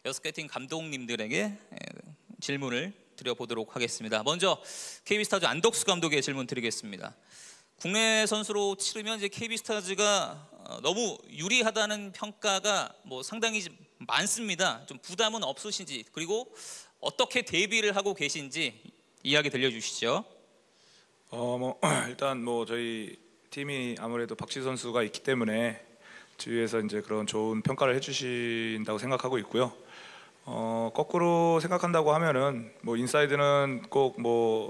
6개 팀 감독님들에게 질문을 드려보도록 하겠습니다. 먼저 KB스타즈 안덕수 감독의 질문 드리겠습니다. 국내 선수로 치르면 이제 KB스타즈가 너무 유리하다는 평가가 상당히 많습니다. 좀 부담은 없으신지, 그리고 어떻게 대비를 하고 계신지 이야기 들려주시죠. 일단 저희 팀이 아무래도 박지수 선수가 있기 때문에 주위에서 이제 그런 좋은 평가를 해주신다고 생각하고 있고요. 거꾸로 생각한다고 하면은 인사이드는 꼭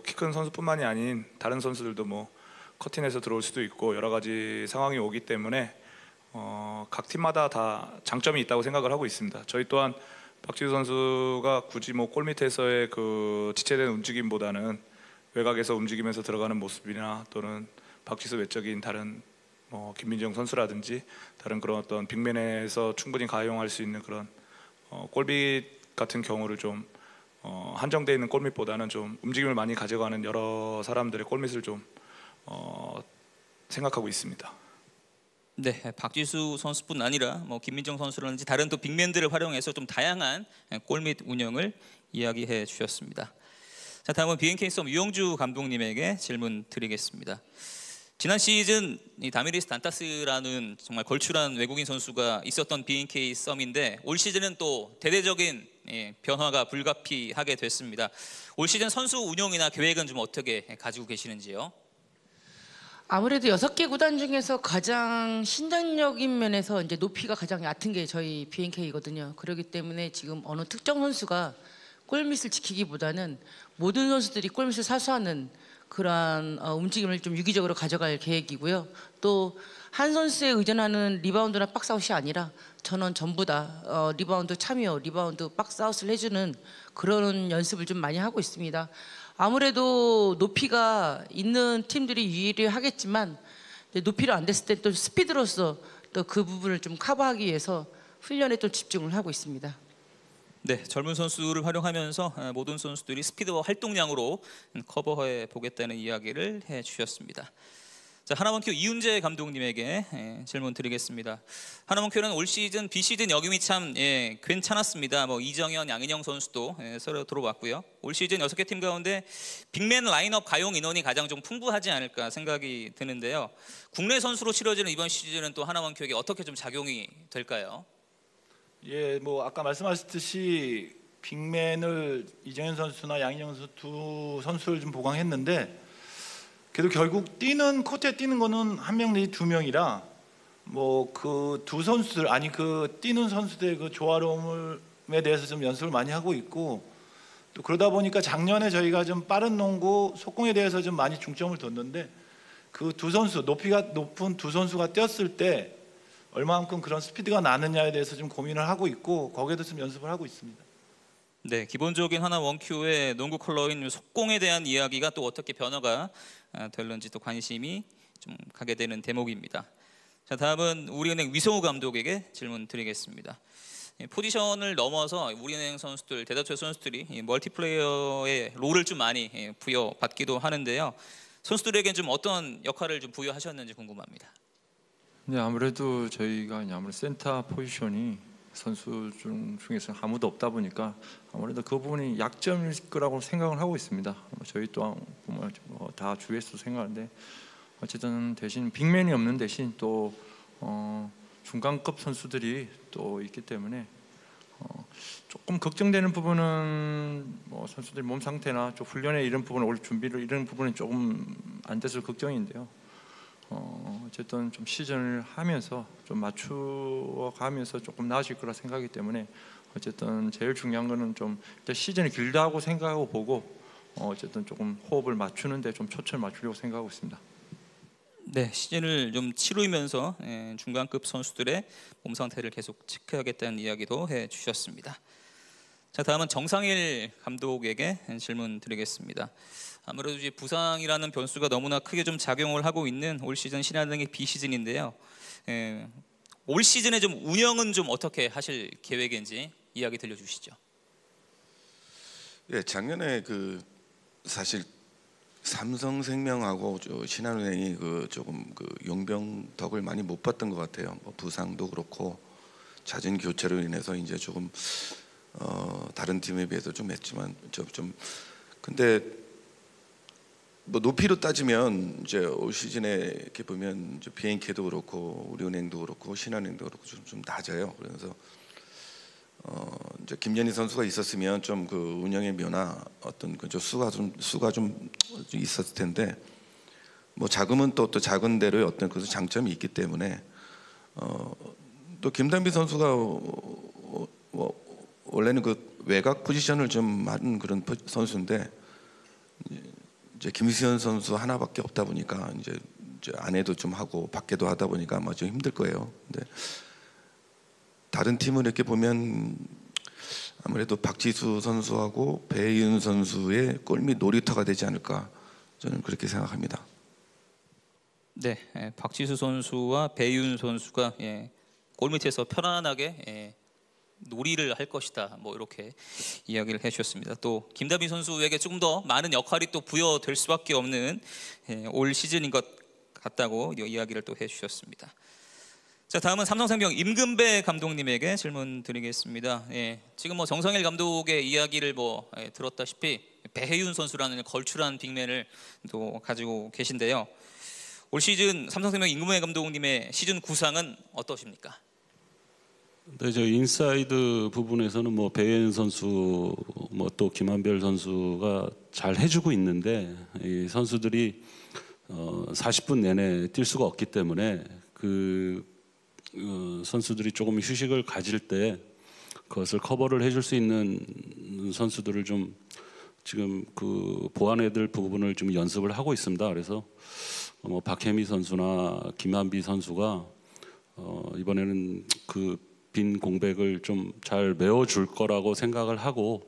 키 큰 선수뿐만이 아닌 다른 선수들도 커팅에서 들어올 수도 있고 여러 가지 상황이 오기 때문에 각 팀마다 다 장점이 있다고 생각을 하고 있습니다. 저희 또한 박지수 선수가 굳이 골 밑에서의 그 지체된 움직임보다는 외곽에서 움직이면서 들어가는 모습이나 또는 박지수 외적인 다른 김민정 선수라든지 다른 그런 어떤 빅맨에서 충분히 가용할 수 있는 그런 골밑 같은 경우를 좀 한정되어 있는 골밑보다는 좀 움직임을 많이 가져가는 여러 사람들의 골밑을 좀 생각하고 있습니다. 네, 박지수 선수뿐 아니라 김민정 선수라든지 다른 또 빅맨들을 활용해서 좀 다양한 골밑 운영을 이야기해 주셨습니다. 자, 다음은 BNK 썸 유영주 감독님에게 질문 드리겠습니다. 지난 시즌 이 다미리스 단타스라는 정말 걸출한 외국인 선수가 있었던 BNK 썸인데 올 시즌은 또 대대적인 변화가 불가피하게 됐습니다. 올 시즌 선수 운영이나 계획은 좀 어떻게 가지고 계시는지요? 아무래도 6개 구단 중에서 가장 신장력인 면에서 이제 높이가 가장 얕은 게 저희 BNK거든요. 그렇기 때문에 지금 어느 특정 선수가 골밑을 지키기보다는 모든 선수들이 골밑을 사수하는 그러한 움직임을 좀 유기적으로 가져갈 계획이고요. 또 한 선수에 의존하는 리바운드나 박스아웃이 아니라 저는 전부 다 리바운드 참여, 리바운드 박스아웃을 해주는 그런 연습을 좀 많이 하고 있습니다. 아무래도 높이가 있는 팀들이 유리하겠지만 높이로 안 됐을 때 또 스피드로서 또 그 부분을 좀 커버하기 위해서 훈련에 또 집중을 하고 있습니다. 네, 젊은 선수를 활용하면서 모든 선수들이 스피드와 활동량으로 커버해 보겠다는 이야기를 해주셨습니다. 자, 하나원큐 이훈재 감독님에게 질문 드리겠습니다. 하나원큐는 올 시즌 비시즌 역임이 참 괜찮았습니다. 이정현, 양인영 선수도 새로 들어왔고요. 올 시즌 6개 팀 가운데 빅맨 라인업 가용 인원이 가장 좀 풍부하지 않을까 생각이 드는데요. 국내 선수로 치러지는 이번 시즌은 또 하나원큐에게 어떻게 좀 작용이 될까요? 예, 아까 말씀하셨듯이 빅맨을 이정현 선수나 양인영 선수 두 선수를 좀 보강했는데 그래도 결국 코트에 뛰는 거는 한 명 내지 두 명이라 그 두 선수들 뛰는 선수들의 그 조화로움에 대해서 좀 연습을 많이 하고 있고 또 그러다 보니까 작년에 저희가 좀 빠른 농구 속공에 대해서 좀 많이 중점을 뒀는데 그 두 선수 높이가 높은 두 선수가 뛰었을 때 얼마만큼 그런 스피드가 나느냐에 대해서 좀 고민을 하고 있고 거기에도 좀 연습을 하고 있습니다. 네, 기본적인 하나 원큐의 농구 컬러인 속공에 대한 이야기가 또 어떻게 변화가 될는지 또 관심이 좀 가게 되는 대목입니다. 자, 다음은 우리은행 위성우 감독에게 질문 드리겠습니다. 포지션을 넘어서 우리은행 선수들, 대다수의 선수들이 멀티플레이어의 롤을 좀 많이 부여받기도 하는데요. 선수들에겐 좀 어떤 역할을 좀 부여하셨는지 궁금합니다. 네, 아무래도 저희가 센터 포지션이 선수 중에서 아무도 없다 보니까 아무래도 그 부분이 약점일 거라고 생각을 하고 있습니다. 저희 또한 보면 다 주위에서 생각하는데 어쨌든 대신 빅맨이 없는 대신 또 중간급 선수들이 또 있기 때문에 조금 걱정되는 부분은 선수들 몸 상태나 좀 훈련에 이런 부분, 올 준비를 이런 부분은 조금 안 돼서 걱정인데요. 어쨌든 좀 시즌을 하면서 좀 맞추어 가면서 조금 나아질 거라 생각하기 때문에 어쨌든 제일 중요한 거는 좀 시즌이 길다고 생각하고 보고 어쨌든 조금 호흡을 맞추는데 좀 초점을 맞추려고 생각하고 있습니다. 네, 시즌을 좀 치르면서 중간급 선수들의 몸 상태를 계속 체크하겠다는 이야기도 해주셨습니다. 자, 다음은 정상일 감독에게 질문 드리겠습니다. 아무래도 이제 부상이라는 변수가 너무나 크게 좀 작용을 하고 있는 올 시즌 신한은행의 비시즌인데요. 올 시즌에 좀 운영은 좀 어떻게 하실 계획인지 이야기 들려주시죠. 예, 작년에 사실 삼성생명하고 신한은행이 조금 용병 덕을 많이 못 봤던 것 같아요. 부상도 그렇고 잦은 교체로 인해서 이제 조금 다른 팀에 비해서 좀 했지만 좀 근데 뭐 높이로 따지면 이제 올 시즌에 이렇게 보면 이제 BNK도 그렇고 우리은행도 그렇고 신한은행도 그렇고 좀 낮아요. 그래서 이제 김연희 선수가 있었으면 좀 그 운영의 변화 어떤 그 수가 좀 있었을 텐데 뭐 자금은 또 작은 대로의 어떤 그 장점이 있기 때문에 또 김단비 선수가 원래는 그 외곽 포지션을 좀 하는 그런 선수인데 이제 김수현 선수 하나밖에 없다 보니까 이제 안에도 좀 하고 밖에도 하다 보니까 아마 좀 힘들 거예요. 근데 다른 팀을 이렇게 보면 아무래도 박지수 선수하고 배윤 선수의 골밑 놀이터가 되지 않을까 저는 그렇게 생각합니다. 네, 박지수 선수와 배윤 선수가 골밑에서 편안하게 놀이를 할 것이다. 뭐 이렇게 이야기를 해주셨습니다. 또 김다빈 선수에게 조금 더 많은 역할이 또 부여될 수밖에 없는 올 시즌인 것 같다고 이야기를 또 해주셨습니다. 자, 다음은 삼성생명 임금배 감독님에게 질문 드리겠습니다. 지금 뭐 정상일 감독의 이야기를 들었다시피 배혜윤 선수라는 걸출한 빅맨을 또 가지고 계신데요. 올 시즌 삼성생명 임금배 감독님의 시즌 구상은 어떠십니까? 네, 저 인사이드 부분에서는 뭐 배혜윤 선수, 뭐 또 김한별 선수가 잘 해주고 있는데 이 선수들이 40분 내내 뛸 수가 없기 때문에 선수들이 조금 휴식을 가질 때 그것을 커버를 해줄 수 있는 선수들을 좀 지금 그 보완해야 될 부분을 좀 연습을 하고 있습니다. 그래서 뭐 박혜미 선수나 김한비 선수가 이번에는 그 빈 공백을 좀 잘 메워줄 거라고 생각을 하고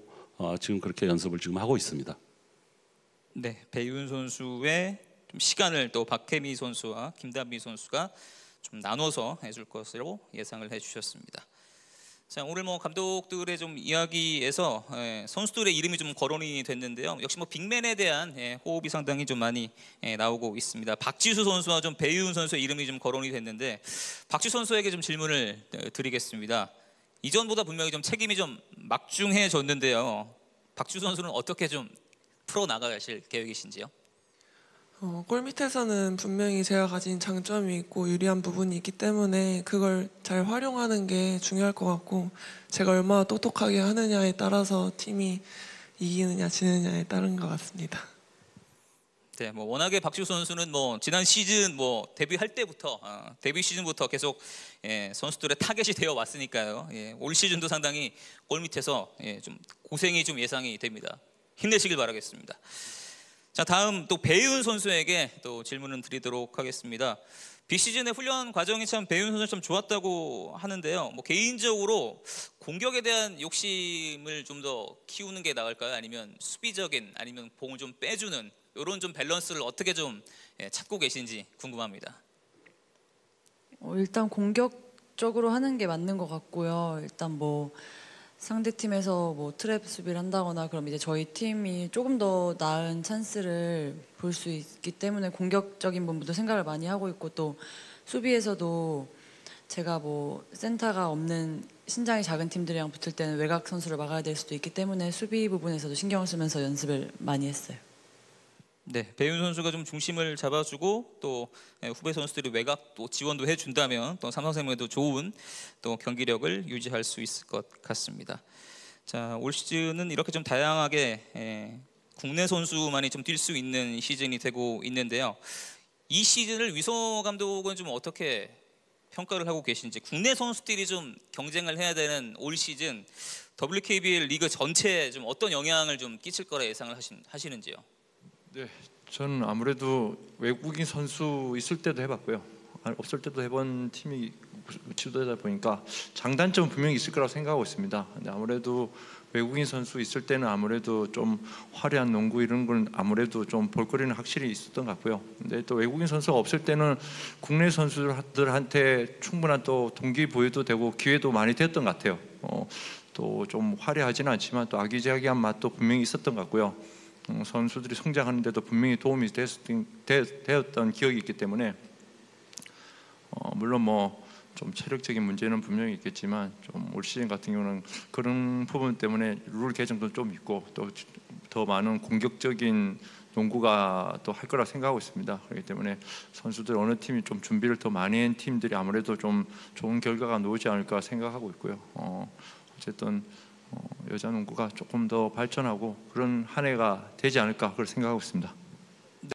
지금 그렇게 연습을 지금 하고 있습니다. 네, 배윤 선수의 좀 시간을 또 박혜미 선수와 김단비 선수가 좀 나눠서 해줄 것으로 예상을 해주셨습니다. 자, 오늘 뭐 감독들의 좀 이야기에서 선수들의 이름이 좀 거론이 됐는데요. 역시 뭐 빅맨에 대한 호흡이 상당히 좀 많이 나오고 있습니다. 박지수 선수와 좀 배윤 선수의 이름이 좀 거론이 됐는데 박지수 선수에게 좀 질문을 드리겠습니다. 이전보다 분명히 좀 책임이 좀 막중해졌는데요. 박지수 선수는 어떻게 좀 풀어 나가실 계획이신지요? 골 밑에서는 분명히 제가 가진 장점이 있고 유리한 부분이 있기 때문에 그걸 잘 활용하는 게 중요할 것 같고 제가 얼마나 똑똑하게 하느냐에 따라서 팀이 이기느냐 지느냐에 따른 것 같습니다. 네, 뭐 워낙에 박지수 선수는 뭐 지난 시즌 뭐 데뷔할 때부터 데뷔 시즌부터 계속 선수들의 타겟이 되어 왔으니까요. 올 시즌도 상당히 골 밑에서 좀 고생이 좀 예상이 됩니다. 힘내시길 바라겠습니다. 자, 다음 또 배윤 선수에게 또 질문을 드리도록 하겠습니다. 비시즌의 훈련 과정이 참 배윤 선수 참 좋았다고 하는데요. 뭐 개인적으로 공격에 대한 욕심을 좀 더 키우는 게 나을까요? 아니면 수비적인 아니면 공을 좀 빼주는 이런 좀 밸런스를 어떻게 좀 찾고 계신지 궁금합니다. 일단 공격적으로 하는 게 맞는 것 같고요. 일단 뭐 상대 팀에서 뭐 트랩 수비를 한다거나 그럼 이제 저희 팀이 조금 더 나은 찬스를 볼 수 있기 때문에 공격적인 부분도 생각을 많이 하고 있고 또 수비에서도 제가 뭐 센터가 없는 신장이 작은 팀들이랑 붙을 때는 외곽 선수를 막아야 될 수도 있기 때문에 수비 부분에서도 신경을 쓰면서 연습을 많이 했어요. 네, 배윤 선수가 좀 중심을 잡아주고 또 후배 선수들이 외곽 또 지원도 해준다면 또 삼성생명에도 좋은 또 경기력을 유지할 수 있을 것 같습니다. 자, 올 시즌은 이렇게 좀 다양하게 국내 선수만이 좀 뛸 수 있는 시즌이 되고 있는데요. 이 시즌을 위소 감독은 좀 어떻게 평가를 하고 계신지, 국내 선수들이 좀 경쟁을 해야 되는 올 시즌 WKBL 리그 전체에 좀 어떤 영향을 좀 끼칠 거라 예상을 하시는지요? 네, 저는 아무래도 외국인 선수 있을 때도 해봤고요. 없을 때도 해본 팀이 지도되다 보니까 장단점은 분명히 있을 거라고 생각하고 있습니다. 근데 아무래도 외국인 선수 있을 때는 아무래도 좀 화려한 농구 이런 건 아무래도 좀 볼거리는 확실히 있었던 것 같고요. 근데 또 외국인 선수가 없을 때는 국내 선수들한테 충분한 또 동기부여도 되고 기회도 많이 됐던 것 같아요. 또 좀 화려하지는 않지만 또 아기자기한 맛도 분명히 있었던 것 같고요. 선수들이 성장하는 데도 분명히 도움이 되었던 기억이 있기 때문에 물론 뭐 좀 체력적인 문제는 분명히 있겠지만 좀 올 시즌 같은 경우는 그런 부분 때문에 룰 개정도 좀 있고 또 더 많은 공격적인 농구가 또 할 거라 생각하고 있습니다. 그렇기 때문에 선수들 어느 팀이 좀 준비를 더 많이 한 팀들이 아무래도 좀 좋은 결과가 나오지 않을까 생각하고 있고요. 어쨌든 여자 농구가 조금 더 발전하고 그런 한 해가 되지 않을까 그걸 생각하고 있습니다.